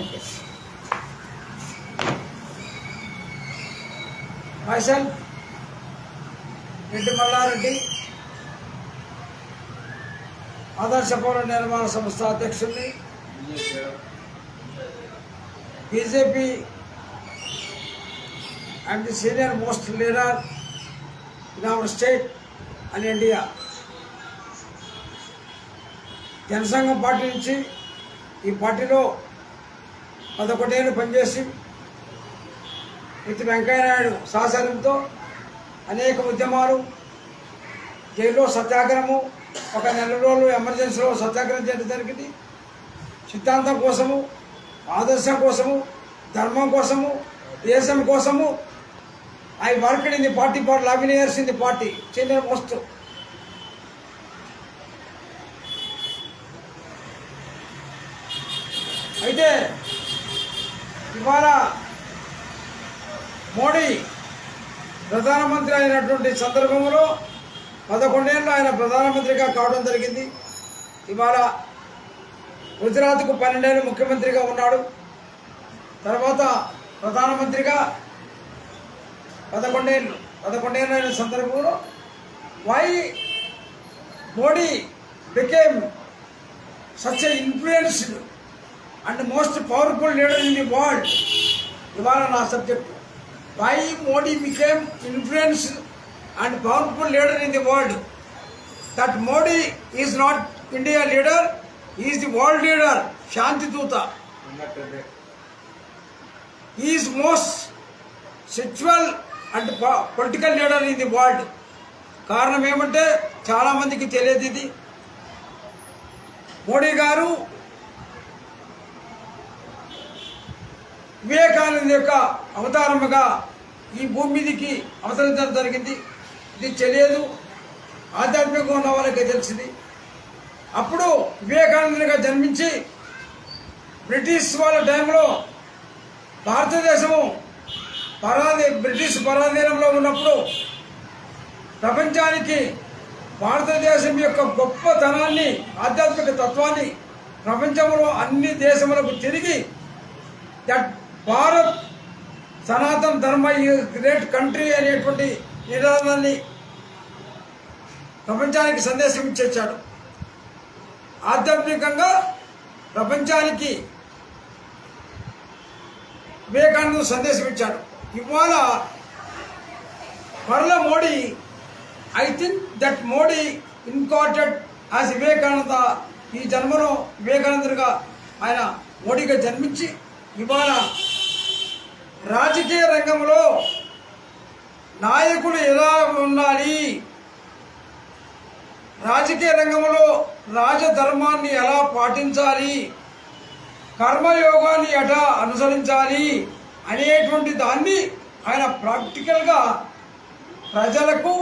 Okay. Myself, Reddy Mallareddy, ఆదర్శ పౌర నిర్మాణ సంస్థ అధ్యక్షుడిని, BJP and the senior most leader in our state and India. Janasangham party నుంచి ఈ పార్టీలో 11 ఏళ్ళు పనిచేసి వెంకయ్య నాయుడు సహకారంతో అనేక ఉద్యమాలు, జైల్లో సత్యాగ్రహము, ఒక నెల రోజులు ఎమర్జెన్సీలో సత్యాగ్రహం చేయడం జరిగింది. సిద్ధాంతం కోసము, ఆదర్శం కోసము, ధర్మం కోసము, దేశం కోసము. I worked in the party for 11 years in the party, senior most. అయితే ఇవాళ మోడీ ప్రధానమంత్రి అయినటువంటి సందర్భంలో 11 ఏళ్ళు ఆయన ప్రధానమంత్రిగా కావడం జరిగింది. ఇవాళ గుజరాత్కు 12 ఏళ్ళు ముఖ్యమంత్రిగా ఉన్నాడు. తర్వాత ప్రధానమంత్రిగా 11 ఏళ్ళు అయిన సందర్భంలో why Modi became such a influenced and most powerful leader in the world. ఇవాళ నా subject, why Modi became influenced and powerful leader in the world. That Modi is not India leader, he is the world leader, Shanti Duta. He is most spiritual and political leader in the world. కారణం ఏమంటే చాలా మందికి తెలియదు ఇది. మోడీ గారు వివేకానంద యొక్క అవతారముగా ఈ భూమి మీదకి అవతరించడం జరిగింది. ఇది తెలియదు, ఆధ్యాత్మికంగా ఉన్న వాళ్ళకే తెలిసింది. అప్పుడు వివేకానందునిగా జన్మించి బ్రిటిష్ వాళ్ళ టైంలో భారతదేశము బ్రిటిష్ పరాధీనంలో ఉన్నప్పుడు ప్రపంచానికి భారతదేశం యొక్క గొప్పతనాన్ని, ఆధ్యాత్మిక తత్వాన్ని ప్రపంచంలో అన్ని దేశములకు తిరిగి దట్ భారత్ సనాతన ధర్మ గ్రేట్ కంట్రీ అనేటువంటి నినాదాన్ని ప్రపంచానికి సందేశం ఇచ్చేచ్చాడు. ఆధ్యాత్మికంగా ప్రపంచానికి వివేకానంద సందేశం ఇచ్చాడు. ఇవాళ మరల Modi, I think that Modi incarnated as Vivekananda. ఈ జన్మలో వివేకానందుడిగా ఆయన మోడీగా జన్మించి ఇవాళ రాజకీయ రంగంలో నాయకులు ఎలా ఉండాలి, రాజకీయ రంగంలో రాజధర్మాన్ని ఎలా పాటించాలి, కర్మయోగాన్ని ఎలా అనుసరించాలి అనేటువంటి దాన్ని ఆయన ప్రాక్టికల్గా ప్రజలకు,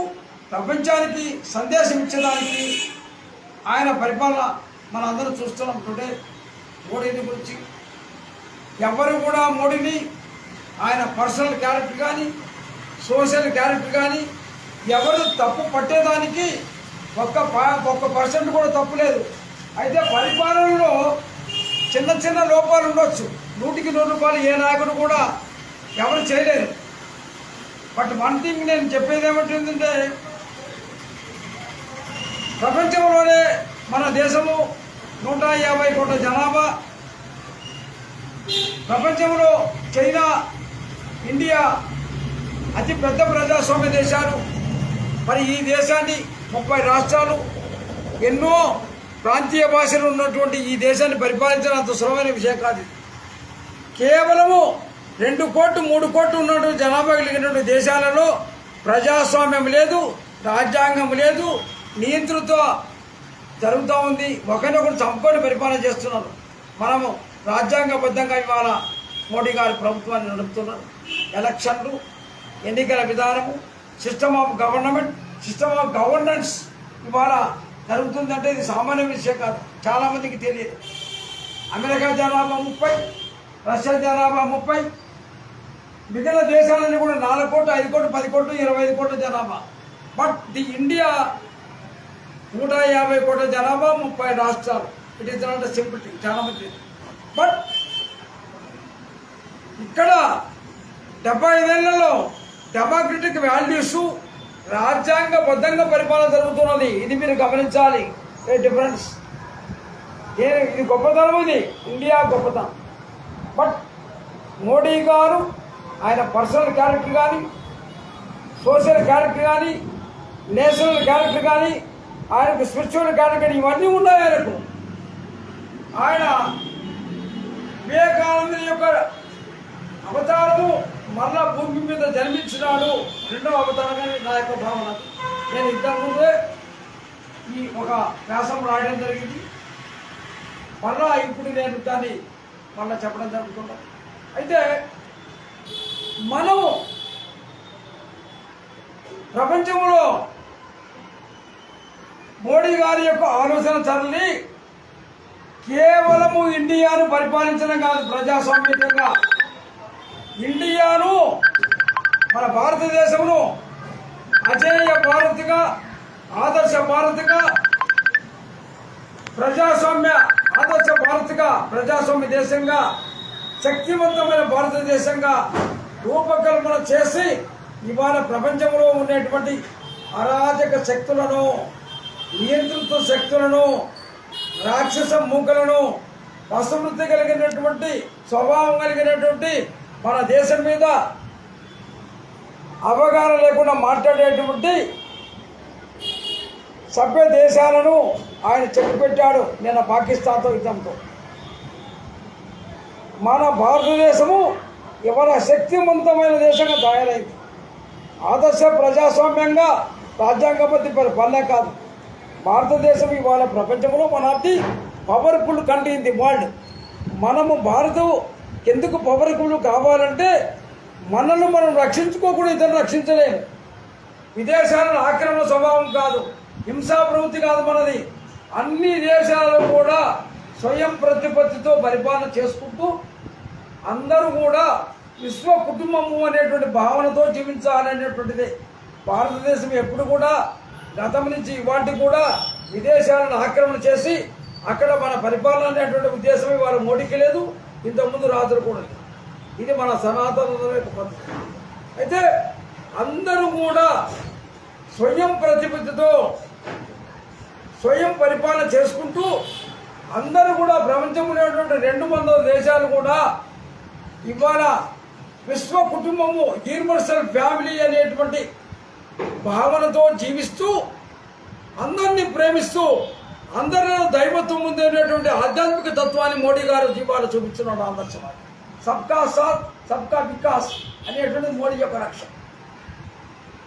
ప్రపంచానికి సందేశం ఇచ్చడానికి ఆయన పరిపాలన మనందరం చూస్తున్నాం. టుడే మోడీని గురించి ఎవరు కూడా మోడీని ఆయన పర్సనల్ క్యారెక్టర్ కానీ, సోషల్ క్యారెక్టర్ కానీ ఎవరు తప్పు పట్టేదానికి ఒక్క పర్సెంట్ కూడా తప్పు లేదు. అయితే పరిపాలనలో చిన్న చిన్న లోపాలు ఉండొచ్చు, 100కి 100 రూపాయలు ఏ నాయకుడు కూడా ఎవరు చేయలేరు. బట్ వన్ థింగ్ నేను చెప్పేది ఏమంటుందంటే, ప్రపంచంలోనే మన దేశము 150 కోట్ల జనాభా, ప్రపంచంలో చైనా, ఇండియా అతి పెద్ద ప్రజాస్వామ్య దేశాలు. మరి ఈ దేశాన్ని 30 రాష్ట్రాలు, ఎన్నో ప్రాంతీయ భాషలు ఉన్నటువంటి ఈ దేశాన్ని పరిపాలించడం అంత సులభమైన విషయం కాదు. కేవలము 2 కోట్లు 3 కోట్లు ఉన్నటువంటి జనాభా కలిగినటువంటి దేశాలలో ప్రజాస్వామ్యం లేదు, రాజ్యాంగం లేదు, నియంత్రిత జరుగుతూ ఉంది. ఒకరినొకరు చంపుకొని పరిపాలన చేస్తున్నారు. మనము రాజ్యాంగబద్ధంగా ఇవాళ మోడీ గారి ప్రభుత్వాన్ని నడుపుతున్నారు. ఎలక్షన్లు, ఎన్నికల విధానము, system of government, system of governance ఇవాళ జరుగుతుందంటే ఇది సామాన్య విషయం కాదు. చాలామందికి తెలియదు. అమెరికా జనాభా 30, రష్యా జనాభా 30, మిగిలిన దేశాలన్నీ కూడా 4 కోట్లు, 5 కోట్లు, 10 కోట్లు, 25 కోట్ల జనాభా. బట్ ది ఇండియా 150 కోట్ల జనాభా, 30 రాష్ట్రాలు. It is not simple thing. చాలా మంది బట్ ఇక్కడ 75 ఏళ్లలో డెమోక్రటిక్ వాల్యూస్ రాజ్యాంగబద్ధంగా పరిపాలన జరుగుతున్నది. ఇది మీరు గమనించాలి. ఏ డిఫరెన్స్, ఇది గొప్పతనం, ఇది ఇండియా గొప్పతనం. బట్ మోడీ గారు ఆయన పర్సనల్ క్యారెక్టర్ కానీ, సోషల్ క్యారెక్టర్ కానీ, నేషనల్ క్యారెక్టర్ కానీ, ఆయనకు స్పిరిచువల్ క్యారెక్టర్ కానీ ఇవన్నీ ఉన్నాయి ఆయనకు. ఆయన వివేకానందుని యొక్క అవతారము మరలా భూమి మీద జన్మించినాడు, రెండవ అవతారంగా నా యొక్క భావన. నేను ఇంతకుముందే ఈ ఒక వ్యాసం రాయడం జరిగింది, మళ్ళా ఇప్పుడు నేను దాన్ని మళ్ళా చెప్పడం జరుగుతున్నాను. అయితే మనము ప్రపంచంలో మోడీ గారి యొక్క ఆలోచన సరళి కేవలము ఇండియాను పరిపాలించడం కాదు, ప్రజాస్వామ్యంగా ఇండియాను, మన భారతదేశమును అజేయ భారత్గా, ఆదర్శ భారత్గా, ఆదర్శ భారత్గా, ప్రజాస్వామ్య దేశంగా, శక్తివంతమైన భారతదేశంగా రూపకల్పన చేసి ఇవాళ ప్రపంచంలో ఉండేటువంటి అరాజక శక్తులను, నియంత్రిత శక్తులను, రాక్షస మూకలను, అసమృద్ధి కలిగినటువంటి స్వభావం కలిగినటువంటి మన దేశం మీద అవగాహన లేకుండా మాట్లాడేటువంటి సభ్య దేశాలను ఆయన చెక్కుపెట్టాడు నిన్న పాకిస్తాన్తో యుద్ధంతో. మన భారతదేశము ఇవాళ శక్తివంతమైన దేశంగా తయారైంది. ఆదర్శ ప్రజాస్వామ్యంగా రాజ్యాంగబద్ధ పరిపాలన కాదు. భారతదేశం ఇవాళ ప్రపంచంలో one of the powerful country in the world. మనము భారత ఎందుకు పవర్ఫుల్ కావాలంటే మనల్ని మనం రక్షించుకోకుండా ఇతరులు రక్షించలేము. విదేశాలను ఆక్రమణ స్వభావం కాదు, హింసా ప్రవృత్తి కాదు మనది. అన్ని దేశాలలో కూడా స్వయం ప్రతిపత్తితో పరిపాలన చేసుకుంటూ అందరూ కూడా విశ్వ కుటుంబము అనేటువంటి భావనతో జీవించాలనేటువంటిది. భారతదేశం ఎప్పుడు కూడా గతం నుంచి ఇవాటి కూడా విదేశాలను ఆక్రమణ చేసి అక్కడ మన పరిపాలన అనేటువంటి ఉద్దేశం ఇవాళ మోడీకి లేదు, ఇంతకుముందు రాజులు కూడా లేదు. ఇది మన సనాతన పద్ధతి. అయితే అందరూ కూడా స్వయం ప్రతిపత్తితో స్వయం పరిపాలన చేసుకుంటూ అందరూ కూడా ప్రపంచంలో ఉన్నటువంటి 200 దేశాలు కూడా ఇవాళ విశ్వ కుటుంబము, యూనివర్సల్ ఫ్యామిలీ అనేటువంటి భావనతో జీవిస్తూ అందరినీ ప్రేమిస్తూ అందరిలో దైవత్వం ఉండేటువంటి ఆధ్యాత్మిక తత్వాన్ని మోడీ గారు జీవాలు చూపించున్నాడు. ఆదర్శం సబ్కా సాత్ సబ్కా వికాస్ అనేటువంటి మోడీ యొక్క లక్ష్యం.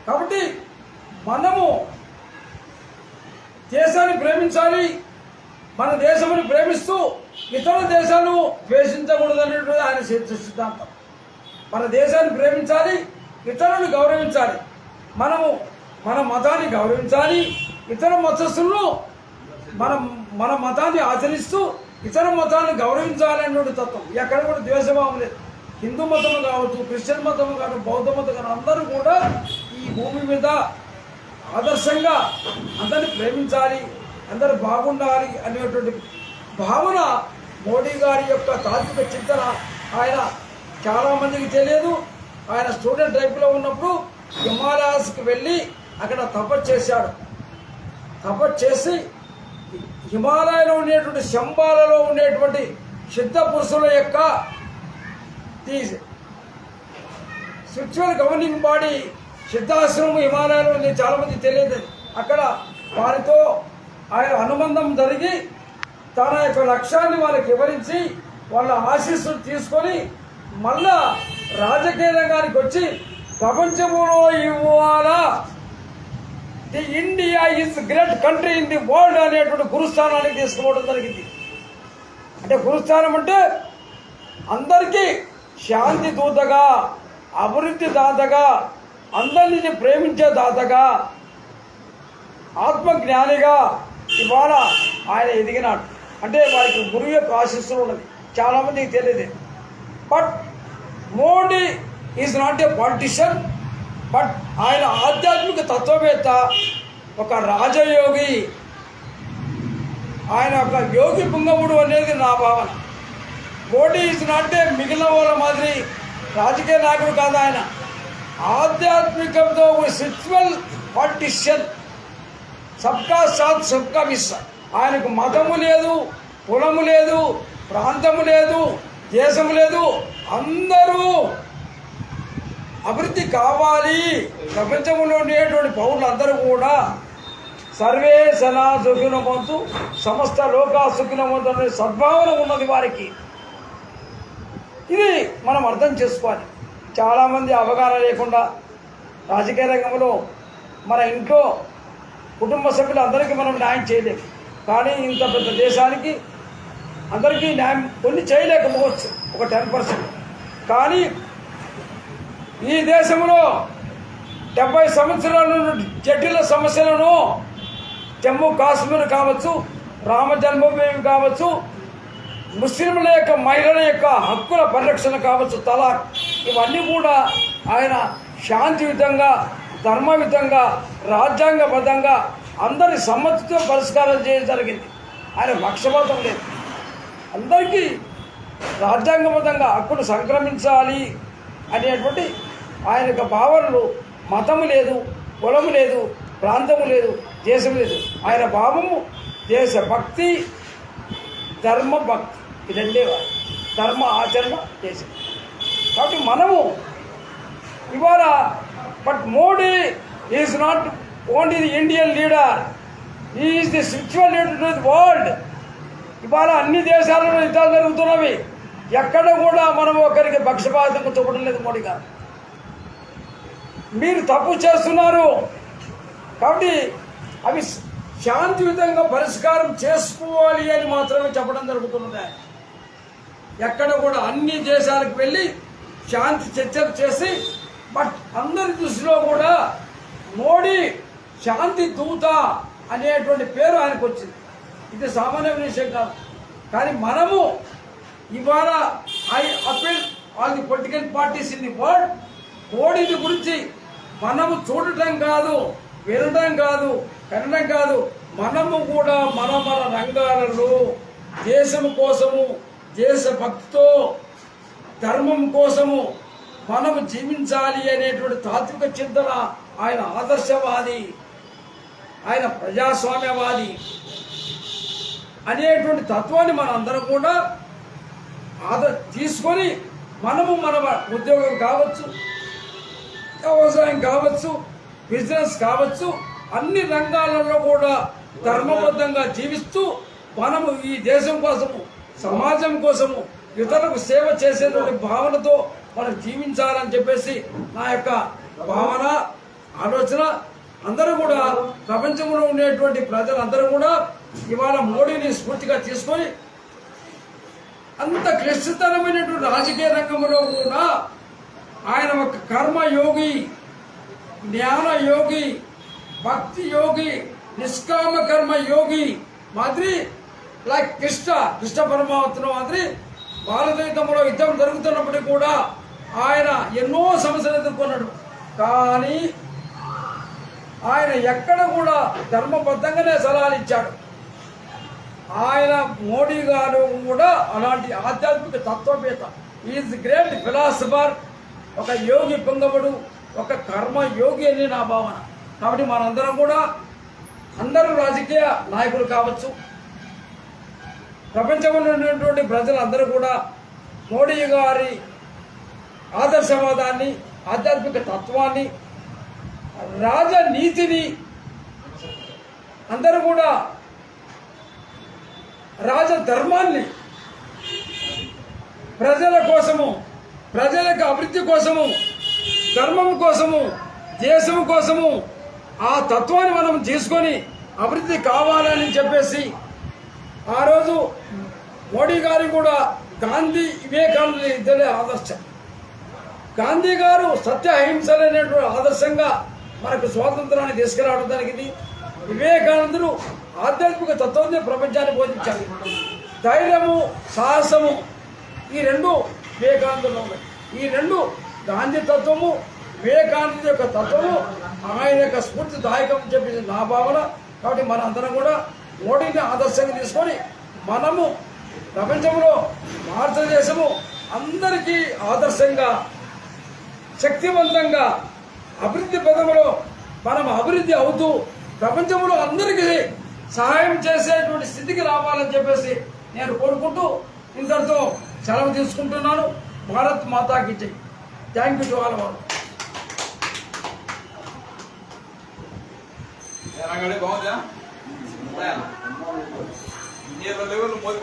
కాబట్టి మనము దేశాన్ని ప్రేమించాలి, మన దేశముని ప్రేమిస్తూ ఇతర దేశాలను ద్వేషించకూడదు అనేటువంటి ఆయన సిద్ధాంతం. మన దేశాన్ని ప్రేమించాలి, ఇతరులను గౌరవించాలి, మనము మన మతాన్ని గౌరవించాలి, ఇతర మతస్థులను మన మతాన్ని ఆచరిస్తూ ఇతర మతాలను గౌరవించాలనేటువంటి తత్వం. ఎక్కడ కూడా ద్వేషభావం లేదు. హిందూ మతం కావచ్చు, క్రిస్టియన్ మతం కావచ్చు, బౌద్ధ మతం కావచ్చు, అందరూ కూడా ఈ భూమి మీద ఆదర్శంగా అందరిని ప్రేమించాలి, అందరూ బాగుండాలి అనేటువంటి భావన మోడీ గారి యొక్క తాత్విక చింతన. ఆయన చాలామందికి తెలియదు, ఆయన స్టూడెంట్ లైఫ్లో ఉన్నప్పుడు హిమాలయాస్కి వెళ్ళి అక్కడ తపస్సు చేశాడు. తపస్సు చేసి హిమాలయాలో ఉండేటువంటి శంబాలలో ఉండేటువంటి సిద్ధ పురుషుల యొక్క స్పిరిచువల్ గవర్నింగ్ బాడీ సిద్ధాశ్రమం హిమాలయాలో ఉంది, చాలామంది తెలియదు. అక్కడ వారితో ఆయన అనుబంధం జరిగి తన యొక్క లక్ష్యాన్ని వాళ్ళకి వివరించి వాళ్ళ ఆశీస్సులు తీసుకొని మళ్ళా రాజకీయ రంగానికి వచ్చి ప్రపంచంలో ఇవాళ the India is great country in the world అనేటువంటి గురుస్థానానికి తీసుకోవడం జరిగింది. అంటే గురుస్థానం అంటే అందరికీ శాంతి దూతగా, అభివృద్ధి దాతగా, అందరినీ ప్రేమించే దాతగా, ఆత్మజ్ఞానిగా ఇవాళ ఆయన ఎదిగినాడు. అంటే వారికి గురువు యొక్క ఆశీస్సులు ఉన్నది, చాలామందికి తెలియదు. But Modi is not a politician, but ఆయన ఆధ్యాత్మిక తత్వవేత్త, ఒక రాజయోగి, ఆయన ఒక యోగి పుంగవుడు అనేది నా భావన. మోడీ ఈజ్ నాట్ ఏ మిగిలిన వాళ్ళ మాదిరి రాజకీయ నాయకుడు కాదు ఆయన, ఆధ్యాత్మికంతో ఒక స్పిరిచువల్ పాలిటిషియన్. సబ్కా సాత్ సబ్కా విశ్వాస్. ఆయనకు మతము లేదు, కులము లేదు, ప్రాంతము లేదు, దేశము లేదు. అందరూ అభివృద్ధి కావాలి. ప్రపంచంలో ఉండేటువంటి పౌరులందరూ కూడా సర్వే సనా సుఖినవంతు సమస్త లోకా సుఖినవంతు అనే సద్భావన ఉన్నది వారికి. ఇది మనం అర్థం చేసుకోవాలి. చాలామంది అవగాహన లేకుండా రాజకీయ రంగంలో మన ఇంట్లో కుటుంబ సభ్యులందరికీ మనం న్యాయం చేయలేము. కానీ ఇంత పెద్ద దేశానికి అందరికీ న్యాయం కొన్ని చేయలేకపోవచ్చు, ఒక 10%. కానీ ఈ దేశంలో 70 సంవత్సరాల నుండి జటిల సమస్యలను జమ్మూ కాశ్మీర్ కావచ్చు, రామ జన్మభూమి కావచ్చు, ముస్లింల యొక్క మహిళల యొక్క హక్కుల పరిరక్షణ కావచ్చు, తలాక్, ఇవన్నీ కూడా ఆయన శాంతియుతంగా, ధర్మయుతంగా, రాజ్యాంగబద్ధంగా అందరి సమ్మతితో పరిష్కారం చేయడం జరిగింది. ఆయన పక్షపాతం లేదు. అందరికీ రాజ్యాంగబద్ధంగా హక్కులు సంక్రమించాలి అనేటువంటి ఆయన యొక్క భావనలు. మతము లేదు, కులము లేదు, ప్రాంతము లేదు, దేశం లేదు. ఆయన భావము దేశభక్తి, ధర్మభక్తి. ఈ రెండే ధర్మ ఆచరణ, దేశం. కాబట్టి మనము ఇవాళ but Modi is not only the Indian leader, he is the spiritual leader to the world. ఇవాళ అన్ని దేశాలలో యుద్ధాలు జరుగుతున్నవి. ఎక్కడ కూడా మనం ఒకరికి పక్షపాతంగా చూపడం లేదు మోడీ గారు. మీరు తప్పు చేస్తున్నారు కాబట్టి అవి శాంతియుతంగా పరిష్కారం చేసుకోవాలి అని మాత్రమే చెప్పడం జరుగుతున్నది. ఎక్కడ కూడా అన్ని దేశాలకు వెళ్ళి శాంతి చర్చలు చేసి, బట్ అందరి దృష్టిలో కూడా మోడీ శాంతి దూత అనేటువంటి పేరు ఆయనకు వచ్చింది. ఇది సామాన్యమైన విషయం కాదు. కానీ మనము ఇవాళ I appeal all the political parties in the world, మోడీని గురించి మనము చూడటం కాదు, వినడం కాదు, కనడం కాదు, మనము కూడా మన రంగాలలో దేశం కోసము, దేశభక్తితో, ధర్మం కోసము మనము జీవించాలి అనేటువంటి తాత్విక చింతన. ఆయన ఆదర్శవాది, ఆయన ప్రజాస్వామ్యవాది అనేటువంటి తత్వాన్ని మన అందరం కూడా తీసుకొని మనము మన ఉద్యోగం కావచ్చు, వ్యవసాయం కావచ్చు, బిజినెస్ కావచ్చు, అన్ని రంగాలలో కూడా ధర్మబద్ధంగా జీవిస్తూ మనము ఈ దేశం కోసము, సమాజం కోసము, ఇతరులకు సేవ చేసేటువంటి భావనతో మనం జీవించాలని చెప్పేసి నా యొక్క భావన, ఆలోచన. అందరూ కూడా ప్రపంచంలో ఉండేటువంటి ప్రజలందరూ కూడా ఇవాళ మోడీని స్ఫూర్తిగా తీసుకొని అంత క్లిష్టతరమైనటువంటి రాజకీయ రంగంలో కూడా ఆయన ఒక కర్మయోగి, జ్ఞాన యోగి, భక్తి యోగి, నిష్కామ కర్మ యోగి మాదిరి, లైక్ కృష్ణ పరమాత్మ మాదిరి భారతదేశంలో యుద్ధం జరుగుతున్నప్పటికీ కూడా ఆయన ఎన్నో సమస్యలు ఎదుర్కొన్నాడు. కానీ ఆయన ఎక్కడ కూడా ధర్మబద్ధంగానే సలహాలు ఇచ్చాడు. ఆయన మోడీ గారు కూడా అలాంటి ఆధ్యాత్మిక తత్వవేత్త, ఈజ్ గ్రేట్ ఫిలాసఫర్, ఒక యోగి పొంగవుడు, ఒక కర్మ యోగి అని నా భావన. కాబట్టి మనందరం కూడా, అందరూ రాజకీయ నాయకులు కావచ్చు, ప్రపంచంలో ఉన్నటువంటి ప్రజలందరూ కూడా మోడీ గారి ఆదర్శవాదాన్ని, ఆధ్యాత్మిక తత్వాన్ని, రాజనీతిని, అందరూ కూడా రాజధర్మాన్ని ప్రజల కోసము, ప్రజల యొక్క అభివృద్ధి కోసము, ధర్మం కోసము, దేశం కోసము ఆ తత్వాన్ని మనం తీసుకొని అభివృద్ధి కావాలని చెప్పేసి ఆ రోజు మోడీ గారు కూడా గాంధీ, వివేకానంద ఇద్దరే ఆదర్శం. గాంధీ గారు సత్య అహింసలైనటువంటి ఆదర్శంగా మనకు స్వాతంత్రాన్ని తీసుకురావడం జరిగింది. వివేకానందుడు ఆధ్యాత్మిక తత్వాన్ని ప్రపంచాన్ని బోధించాలి. ధైర్యము, సాహసము, ఈ రెండు వివేకానందులో ఉన్నాయి. ఈ రెండు గాంధీ తత్వము, వివేకానంద యొక్క తత్వము ఆయన యొక్క స్ఫూర్తిదాయకం అని చెప్పి నా భావన. కాబట్టి మన అందరం కూడా మోడీని ఆదర్శంగా తీసుకొని మనము ప్రపంచంలో భారతదేశము అందరికీ ఆదర్శంగా శక్తివంతంగా అభివృద్ధి పదంలో మనం అభివృద్ధి అవుతూ ప్రపంచంలో అందరికీ సహాయం చేసేటువంటి స్థితికి రావాలని చెప్పేసి నేను కోరుకుంటూ ఇంతటితో సెలవు తీసుకుంటున్నాను. భారత్ మాతాకి జై. Thank you to all all. బాగుందా? మోదీ